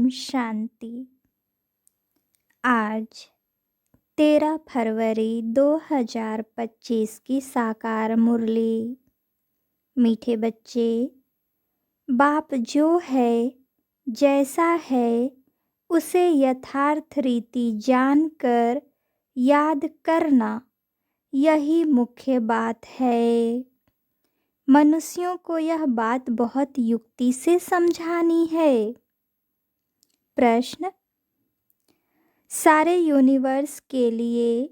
शांति। आज 13 फरवरी 2025 की साकार मुरली। मीठे बच्चे, बाप जो है जैसा है उसे यथार्थ रीति जानकर याद करना, यही मुख्य बात है। मनुष्यों को यह बात बहुत युक्ति से समझानी है। प्रश्न: सारे यूनिवर्स के लिए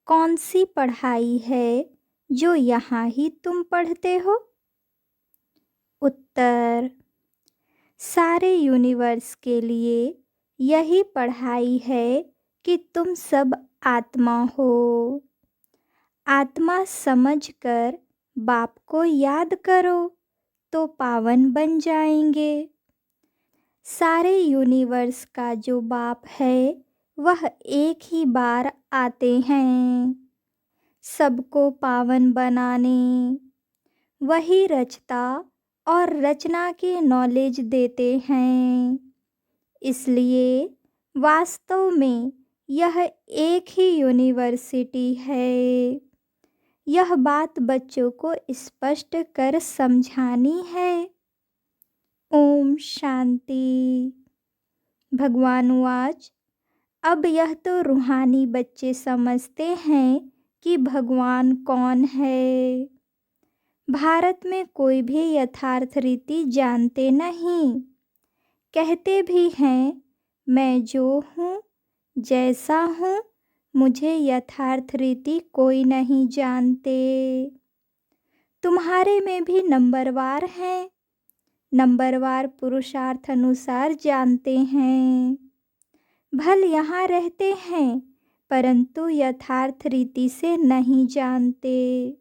कौन सी पढ़ाई है जो यहाँ ही तुम पढ़ते हो? उत्तर: सारे यूनिवर्स के लिए यही पढ़ाई है कि तुम सब आत्मा हो। आत्मा समझकर बाप को याद करो तो पावन बन जाएंगे। सारे यूनिवर्स का जो बाप है वह एक ही बार आते हैं सबको पावन बनाने। वही रचता और रचना की नॉलेज देते हैं। इसलिए वास्तव में यह एक ही यूनिवर्सिटी है। यह बात बच्चों को स्पष्ट कर समझानी है। ओम शांति। भगवान वाच: अब यह तो रूहानी बच्चे समझते हैं कि भगवान कौन है। भारत में कोई भी यथार्थ रीति जानते नहीं। कहते भी हैं मैं जो हूँ जैसा हूँ, मुझे यथार्थ रीति कोई नहीं जानते। तुम्हारे में भी नंबरवार हैं, नंबरवार पुरुषार्थ अनुसार जानते हैं। भल यहाँ रहते हैं परंतु यथार्थ रीति से नहीं जानते।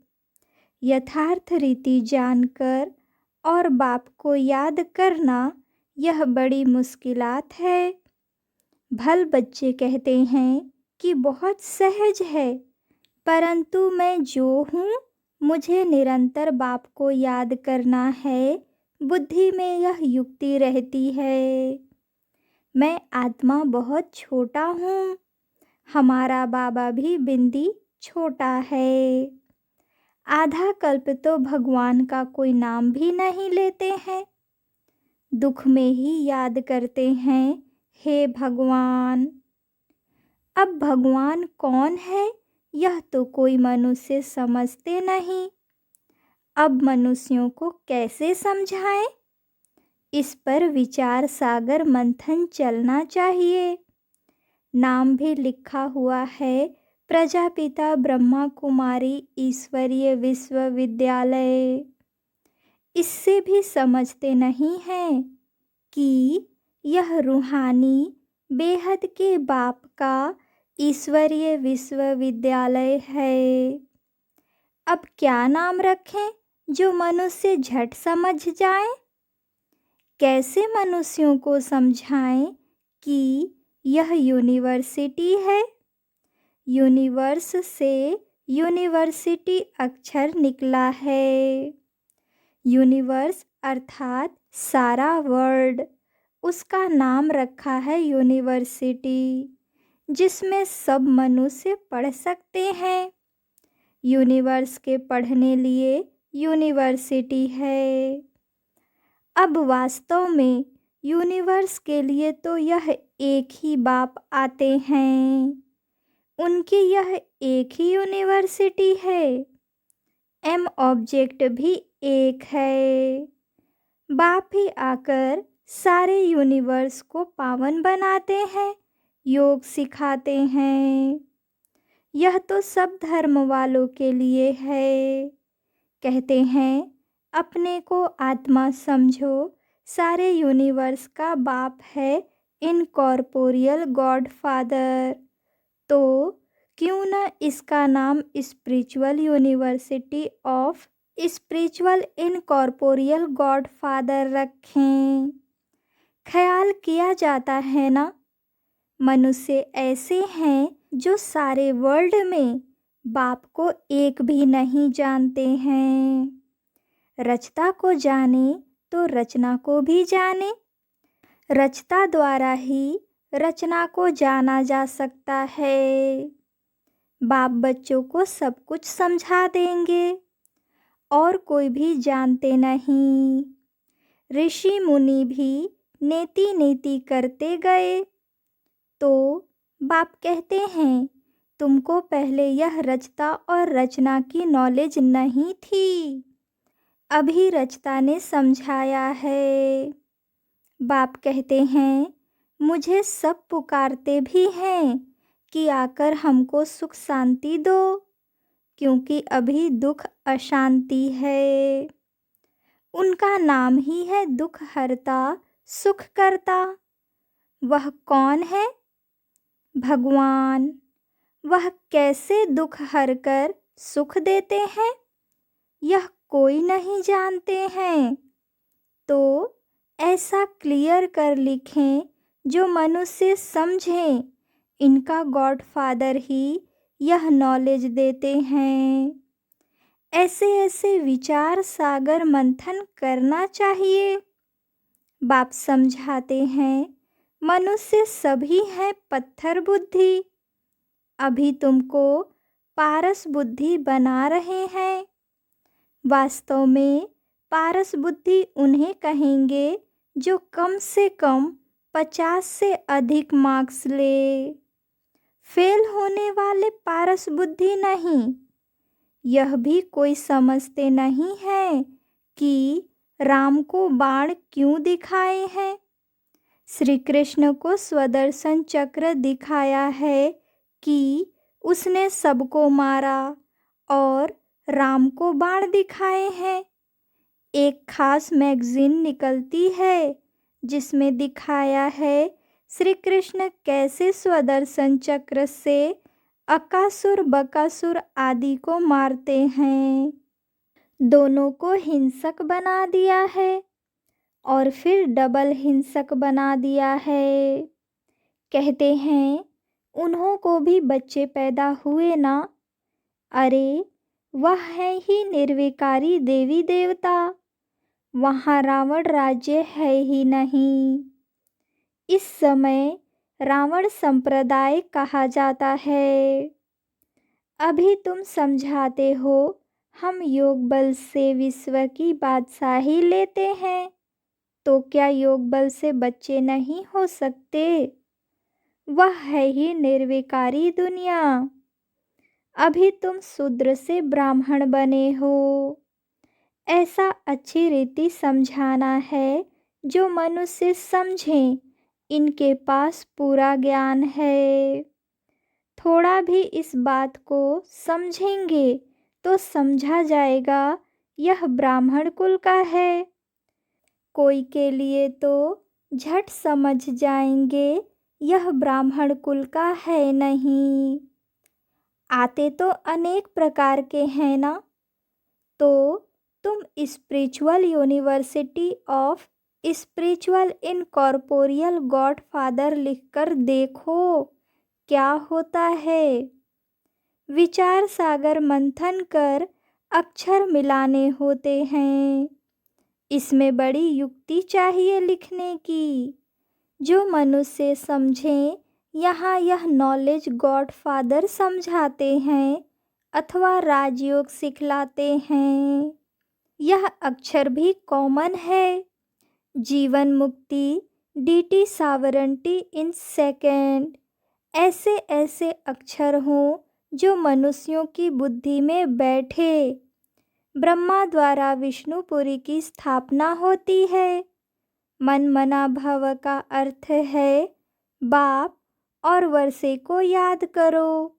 यथार्थ रीति जानकर और बाप को याद करना यह बड़ी मुश्किलात है। भल बच्चे कहते हैं कि बहुत सहज है, परंतु मैं जो हूँ मुझे निरंतर बाप को याद करना है। बुद्धि में यह युक्ति रहती है। मैं आत्मा बहुत छोटा हूँ। हमारा बाबा भी बिंदी छोटा है। आधा कल्प तो भगवान का कोई नाम भी नहीं लेते हैं। दुख में ही याद करते हैं हे भगवान। अब भगवान कौन है यह तो कोई मनुष्य समझते नहीं। अब मनुष्यों को कैसे समझाएं? इस पर विचार सागर मंथन चलना चाहिए। नाम भी लिखा हुआ है प्रजापिता ब्रह्मा कुमारी ईश्वरीय विश्वविद्यालय। इससे भी समझते नहीं हैं कि यह रूहानी बेहद के बाप का ईश्वरीय विश्वविद्यालय है। अब क्या नाम रखें जो मनुष्य झट समझ जाएं? कैसे मनुष्यों को समझाएं कि यह यूनिवर्सिटी है? यूनिवर्स से यूनिवर्सिटी अक्षर निकला है। यूनिवर्स अर्थात सारा वर्ल्ड, उसका नाम रखा है यूनिवर्सिटी, जिसमें सब मनुष्य पढ़ सकते हैं। यूनिवर्स के पढ़ने लिए यूनिवर्सिटी है। अब वास्तव में यूनिवर्स के लिए तो यह एक ही बाप आते हैं। उनकी यह एक ही यूनिवर्सिटी है। एम ऑब्जेक्ट भी एक है। बाप ही आकर सारे यूनिवर्स को पावन बनाते हैं, योग सिखाते हैं। यह तो सब धर्म वालों के लिए है। कहते हैं अपने को आत्मा समझो, सारे यूनिवर्स का बाप है इनकॉर्पोरियल गॉड फादर। तो क्यों न इसका नाम spiritual university of spiritual incorporeal God father रखें। ख्याल किया जाता है ना, मनुष्य ऐसे हैं जो सारे वर्ल्ड में बाप को एक भी नहीं जानते हैं। रचता को जाने तो रचना को भी जाने। रचता द्वारा ही रचना को जाना जा सकता है। बाप बच्चों को सब कुछ समझा देंगे और कोई भी जानते नहीं। ऋषि मुनि भी नेति नेति करते गए तो बाप कहते हैं, तुमको पहले यह रचता और रचना की नॉलेज नहीं थी, अभी रचता ने समझाया है। बाप कहते हैं, मुझे सब पुकारते भी हैं कि आकर हमको सुख शांति दो, क्योंकि अभी दुख अशांति है। उनका नाम ही है दुख हरता सुख करता। वह कौन है? भगवान। वह कैसे दुख हरकर सुख देते हैं, यह कोई नहीं जानते हैं। तो ऐसा क्लियर कर लिखें जो मनुष्य समझें। इनका गॉड फादर ही यह नॉलेज देते हैं। ऐसे ऐसे विचार सागर मंथन करना चाहिए। बाप समझाते हैं, मनुष्य सभी हैं पत्थर बुद्धि, अभी तुमको पारस बुद्धि बना रहे हैं। वास्तव में पारस बुद्धि उन्हें कहेंगे जो कम से कम 50 से अधिक मार्क्स ले। फेल होने वाले पारस बुद्धि नहीं। यह भी कोई समझते नहीं है कि राम को बाण क्यों दिखाए हैं। श्री कृष्ण को स्वदर्शन चक्र दिखाया है कि उसने सबको मारा, और राम को बाण दिखाए हैं। एक खास मैगजीन निकलती है जिसमें दिखाया है श्री कृष्ण कैसे स्वदर्शन चक्र से अकासुर बकासुर आदि को मारते हैं। दोनों को हिंसक बना दिया है और फिर डबल हिंसक बना दिया है। कहते हैं, उन्हों को भी बच्चे पैदा हुए ना? अरे वह है ही निर्विकारी देवी देवता, वहाँ रावण राज्य है ही नहीं। इस समय रावण संप्रदाय कहा जाता है। अभी तुम समझाते हो हम योग बल से विश्व की बादशाही लेते हैं, तो क्या योग बल से बच्चे नहीं हो सकते? वह है ही निर्विकारी दुनिया। अभी तुम शूद्र से ब्राह्मण बने हो। ऐसा अच्छी रीति समझाना है जो मनुष्य समझें। इनके पास पूरा ज्ञान है। थोड़ा भी इस बात को समझेंगे तो समझा जाएगा यह ब्राह्मण कुल का है। कोई के लिए तो झट समझ जाएंगे यह ब्राह्मण कुल का है नहीं। आते तो अनेक प्रकार के हैं ना। तो तुम spiritual university of spiritual incorporeal God father लिखकर देखो क्या होता है। विचार सागर मंथन कर अक्षर मिलाने होते हैं। इसमें बड़ी युक्ति चाहिए लिखने की। जो मनुष्य समझें, यहाँ यह नॉलेज गॉड फादर समझाते हैं अथवा राजयोग सिखलाते हैं। यह अक्षर भी कॉमन है। जीवन मुक्ति, डीटी सावरंटी इन सेकेंड, ऐसे ऐसे अक्षर हों जो मनुष्यों की बुद्धि में बैठे। ब्रह्मा द्वारा विष्णुपुरी की स्थापना होती है। मन मना भव का अर्थ है बाप और वर्षे को याद करो।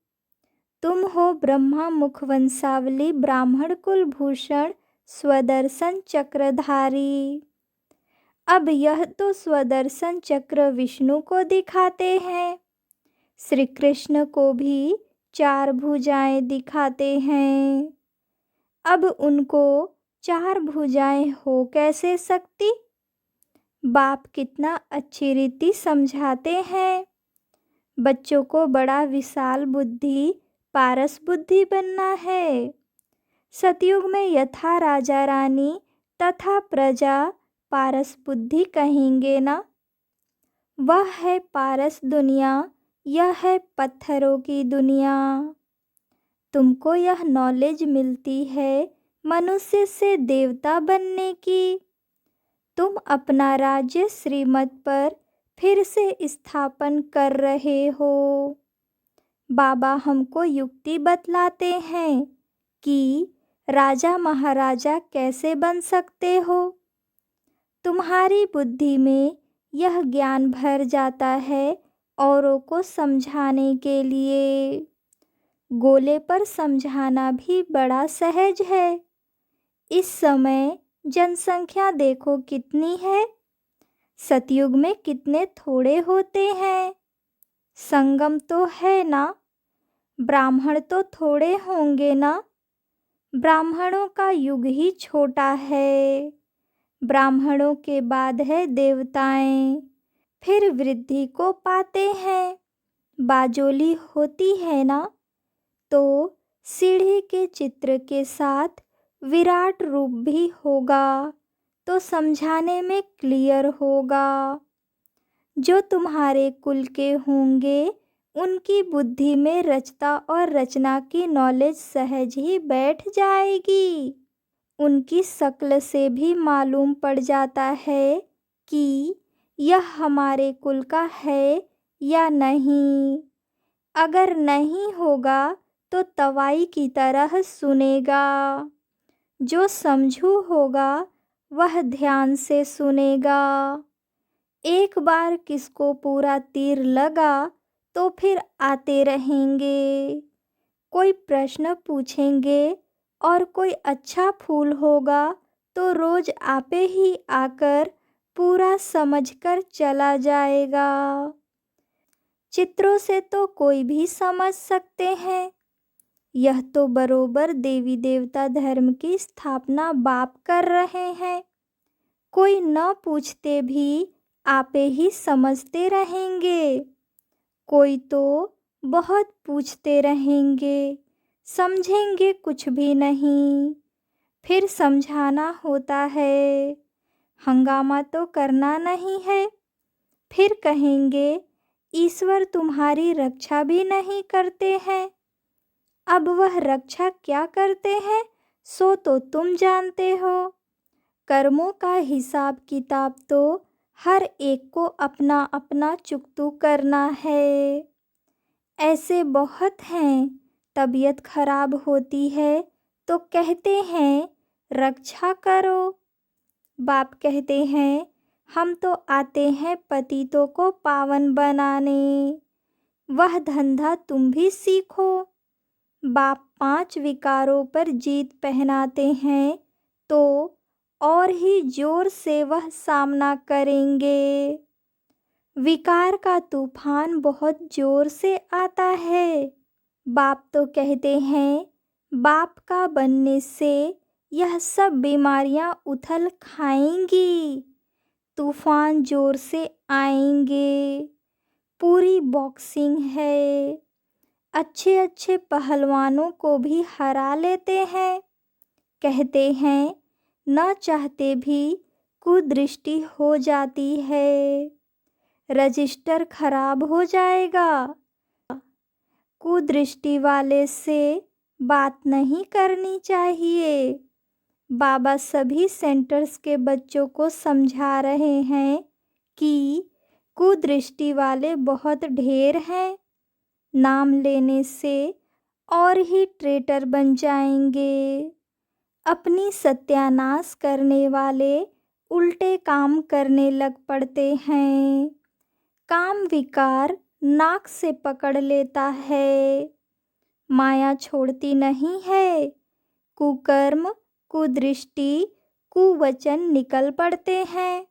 तुम हो ब्रह्मा मुख वंशावली ब्राह्मण कुल भूषण स्वदर्शन चक्रधारी। अब यह तो स्वदर्शन चक्र विष्णु को दिखाते हैं। श्री कृष्ण को भी 4 भुजाएं दिखाते हैं। अब उनको 4 भुजाएं हो कैसे सकती? बाप कितना अच्छी रीति समझाते हैं। बच्चों को बड़ा विशाल बुद्धि पारस बुद्धि बनना है। सतयुग में यथा राजा रानी तथा प्रजा पारस बुद्धि कहेंगे ना। वह है पारस दुनिया, यह है पत्थरों की दुनिया। तुमको यह नॉलेज मिलती है मनुष्य से देवता बनने की। तुम अपना राज्य श्रीमत पर फिर से स्थापन कर रहे हो। बाबा हमको युक्ति बतलाते हैं कि राजा महाराजा कैसे बन सकते हो। तुम्हारी बुद्धि में यह ज्ञान भर जाता है औरों को समझाने के लिए। गोले पर समझाना भी बड़ा सहज है। इस समय जनसंख्या देखो कितनी है। सतयुग में कितने थोड़े होते हैं। संगम तो है ना, ब्राह्मण तो थोड़े होंगे ना। ब्राह्मणों का युग ही छोटा है। ब्राह्मणों के बाद है देवताएं, फिर वृद्धि को पाते हैं। बाजोली होती है ना, तो सीढ़ी के चित्र के साथ विराट रूप भी होगा, तो समझाने में क्लियर होगा। जो तुम्हारे कुल के होंगे उनकी बुद्धि में रचता और रचना की नॉलेज सहज ही बैठ जाएगी। उनकी शक्ल से भी मालूम पड़ जाता है कि यह हमारे कुल का है या नहीं। अगर नहीं होगा तो तवाई की तरह सुनेगा। जो समझू होगा वह ध्यान से सुनेगा। एक बार किसको पूरा तीर लगा तो फिर आते रहेंगे। कोई प्रश्न पूछेंगे और कोई अच्छा फूल होगा तो रोज आपे ही आकर पूरा समझकर चला जाएगा। चित्रों से तो कोई भी समझ सकते हैं। यह तो बरोबर देवी देवता धर्म की स्थापना बाप कर रहे हैं। कोई न पूछते भी आपे ही समझते रहेंगे। कोई तो बहुत पूछते रहेंगे, समझेंगे कुछ भी नहीं। फिर समझाना होता है, हंगामा तो करना नहीं है। फिर कहेंगे ईश्वर तुम्हारी रक्षा भी नहीं करते हैं। अब वह रक्षा क्या करते हैं सो तो तुम जानते हो। कर्मों का हिसाब किताब तो हर एक को अपना अपना चुकतू करना है। ऐसे बहुत हैं, तबीयत खराब होती है तो कहते हैं रक्षा करो। बाप कहते हैं हम तो आते हैं पतितों को पावन बनाने। वह धंधा तुम भी सीखो। बाप 5 विकारों पर जीत पहनाते हैं तो और ही जोर से वह सामना करेंगे। विकार का तूफान बहुत जोर से आता है। बाप तो कहते हैं बाप का बनने से यह सब बीमारियां उथल खाएंगी। तूफान जोर से आएंगे। पूरी बॉक्सिंग है। अच्छे अच्छे पहलवानों को भी हरा लेते हैं। कहते हैं न चाहते भी कुदृष्टि हो जाती है। रजिस्टर खराब हो जाएगा। कुदृष्टि वाले से बात नहीं करनी चाहिए। बाबा सभी सेंटर्स के बच्चों को समझा रहे हैं कि कुदृष्टि वाले बहुत ढेर हैं। नाम लेने से और ही ट्रेटर बन जाएंगे। अपनी सत्यानाश करने वाले उल्टे काम करने लग पड़ते हैं। काम विकार नाक से पकड़ लेता है, माया छोड़ती नहीं है। कुकर्म, कुदृष्टि, कुवचन निकल पड़ते हैं,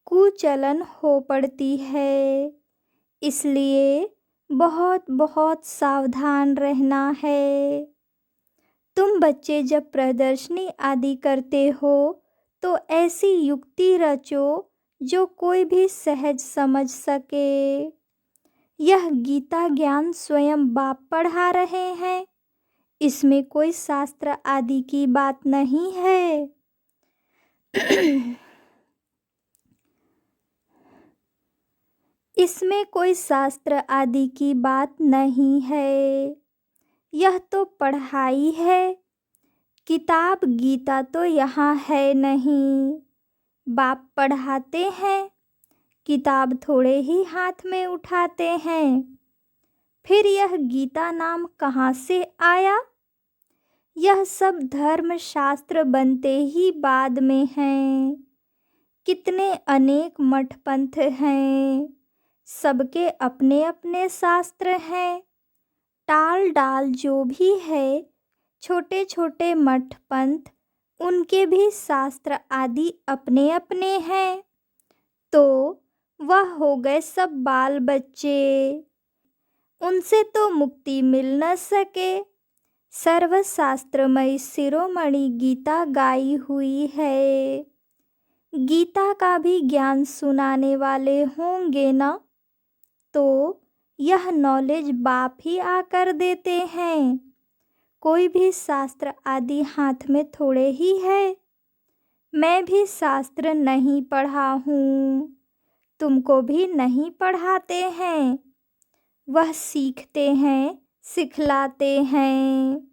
कुचलन हो पड़ती है। इसलिए बहुत बहुत सावधान रहना है। तुम बच्चे जब प्रदर्शनी आदि करते हो तो ऐसी युक्ति रचो जो कोई भी सहज समझ सके। यह गीता ज्ञान स्वयं बाप पढ़ा रहे हैं। इसमें कोई शास्त्र आदि की बात नहीं है। इसमें कोई शास्त्र आदि की बात नहीं है, यह तो पढ़ाई है। किताब गीता तो यहाँ है नहीं, बाप पढ़ाते हैं, किताब थोड़े ही हाथ में उठाते हैं। फिर यह गीता नाम कहाँ से आया? यह सब धर्म शास्त्र बनते ही बाद में हैं। कितने अनेक मठ पंथ हैं, सबके अपने अपने शास्त्र हैं। टाल डाल जो भी है, छोटे छोटे मठ पंथ, उनके भी शास्त्र आदि अपने अपने हैं। तो वह हो गए सब बाल बच्चे, उनसे तो मुक्ति मिल न सके। सर्वशास्त्रमयी शिरोमणि गीता गाई हुई है। गीता का भी ज्ञान सुनाने वाले होंगे ना, तो यह नॉलेज बाप ही आकर देते हैं। कोई भी शास्त्र आदि हाथ में थोड़े ही है। मैं भी शास्त्र नहीं पढ़ा हूँ, तुमको भी नहीं पढ़ाते हैं। वह सीखते हैं, सिखलाते हैं।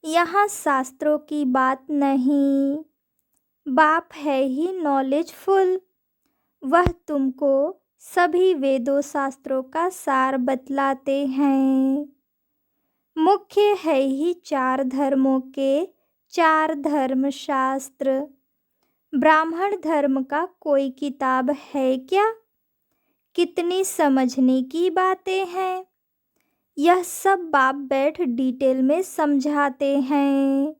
यहाँ शास्त्रों की बात नहीं, बाप है ही नॉलेजफुल। वह तुमको सभी वेदों शास्त्रों का सार बतलाते हैं। मुख्य है ही 4 धर्मों के 4 धर्मशास्त्र। ब्राह्मण धर्म का कोई किताब है क्या? कितनी समझने की बातें हैं। यह सब बाप बैठ डिटेल में समझाते हैं।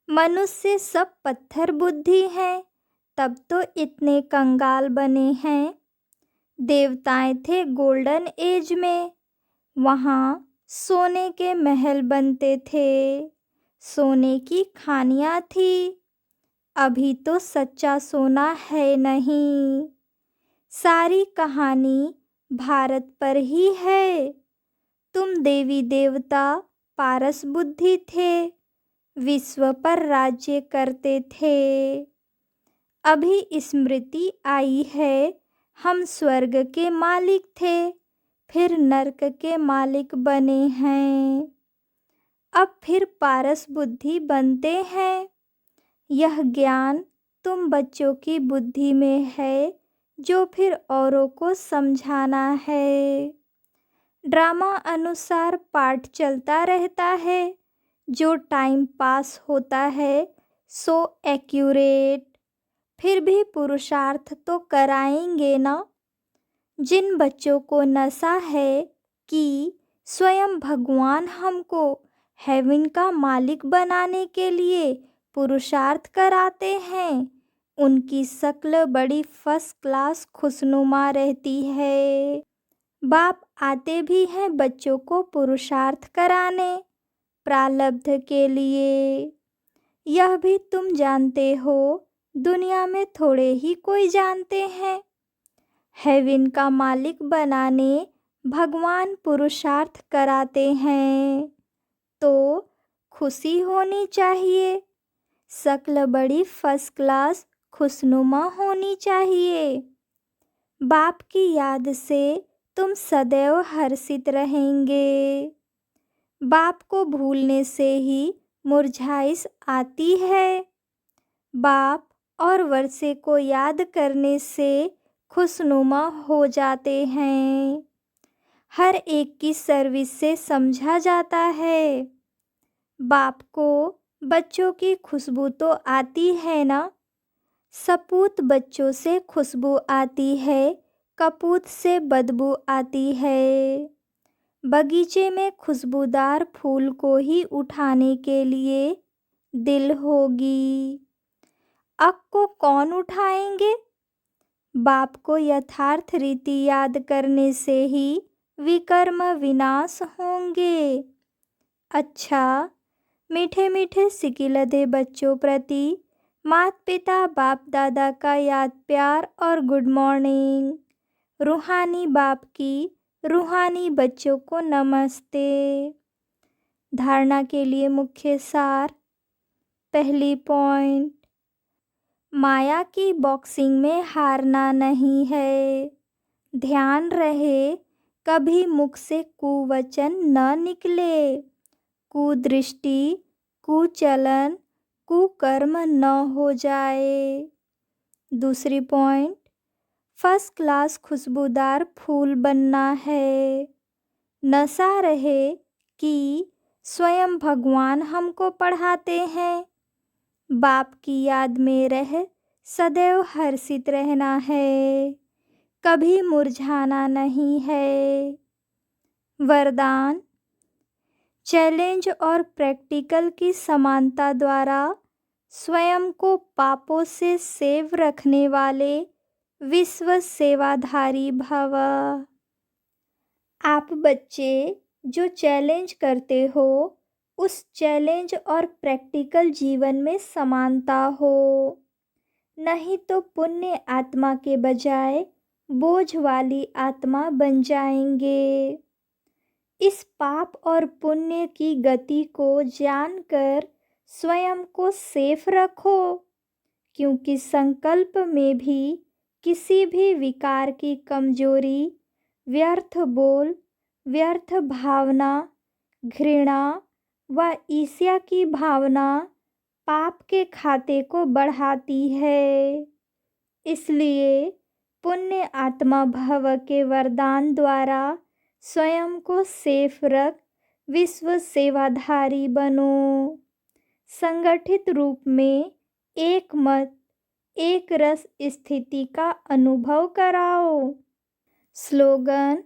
मनुष्य सब पत्थर बुद्धि हैं, तब तो इतने कंगाल बने हैं। देवताएं थे गोल्डन एज में, वहाँ सोने के महल बनते थे, सोने की खानियाँ थी। अभी तो सच्चा सोना है नहीं। सारी कहानी भारत पर ही है। तुम देवी देवता पारस बुद्धि थे, विश्व पर राज्य करते थे। अभी स्मृति आई है, हम स्वर्ग के मालिक थे, फिर नरक के मालिक बने हैं। अब फिर पारस बुद्धि बनते हैं। यह ज्ञान तुम बच्चों की बुद्धि में है, जो फिर औरों को समझाना है। ड्रामा अनुसार पाठ चलता रहता है, जो टाइम पास होता है सो एक्यूरेट। फिर भी पुरुषार्थ तो कराएंगे ना। जिन बच्चों को नशा है कि स्वयं भगवान हमको हेवन का मालिक बनाने के लिए पुरुषार्थ कराते हैं, उनकी शक्ल बड़ी फर्स्ट क्लास खुशनुमा रहती है। बाप आते भी हैं बच्चों को पुरुषार्थ कराने, प्रारब्ध के लिए। यह भी तुम जानते हो, दुनिया में थोड़े ही कोई जानते हैं। हेवन का मालिक बनाने भगवान पुरुषार्थ कराते हैं, तो खुशी होनी चाहिए। शक्ल बड़ी फर्स्ट क्लास खुशनुमा होनी चाहिए। बाप की याद से तुम सदैव हर्षित रहेंगे। बाप को भूलने से ही मुरझाइश आती है। बाप और वर्षे को याद करने से खुशनुमा हो जाते हैं। हर एक की सर्विस से समझा जाता है। बाप को बच्चों की खुशबू तो आती है ना। सपूत बच्चों से खुशबू आती है, कपूत से बदबू आती है। बगीचे में खुशबूदार फूल को ही उठाने के लिए दिल होगी। अक को कौन उठाएंगे? बाप को यथार्थ रीति याद करने से ही विकर्म विनाश होंगे। अच्छा, मीठे मीठे सिकिलधे बच्चों प्रति माता पिता बाप दादा का याद प्यार और गुड मॉर्निंग। रूहानी बाप की रूहानी बच्चों को नमस्ते। धारणा के लिए मुख्य सार। पहली पॉइंट, माया की बॉक्सिंग में हारना नहीं है, ध्यान रहे कभी मुख से कुवचन न निकले। कुदृष्टि, कुचलन, कुकर्म न हो जाए। दूसरी पॉइंट, फर्स्ट क्लास खुशबूदार फूल बनना है। नशा रहे कि स्वयं भगवान हमको पढ़ाते हैं। बाप की याद में रह सदैव हर्षित रहना है, कभी मुरझाना नहीं है। वरदान, चैलेंज और प्रैक्टिकल की समानता द्वारा स्वयं को पापों से सेव रखने वाले विश्व सेवाधारी भव। आप बच्चे जो चैलेंज करते हो, उस चैलेंज और प्रैक्टिकल जीवन में समानता हो, नहीं तो पुण्य आत्मा के बजाय बोझ वाली आत्मा बन जाएंगे। इस पाप और पुण्य की गति को जानकर स्वयं को सेफ रखो, क्योंकि संकल्प में भी किसी भी विकार की कमजोरी, व्यर्थ बोल, व्यर्थ भावना, घृणा व ईर्ष्या की भावना पाप के खाते को बढ़ाती है। इसलिए पुण्य आत्मा भव के वरदान द्वारा स्वयं को सेफ रख विश्व सेवाधारी बनो। संगठित रूप में एक मत, एक रस स्थिति का अनुभव कराओ। स्लोगन,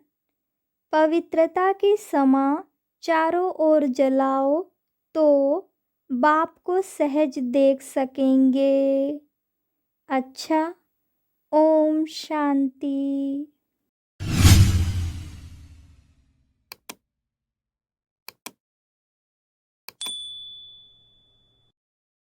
पवित्रता की समा चारों ओर जलाओ तो बाप को सहज देख सकेंगे। अच्छा, ओम शांति।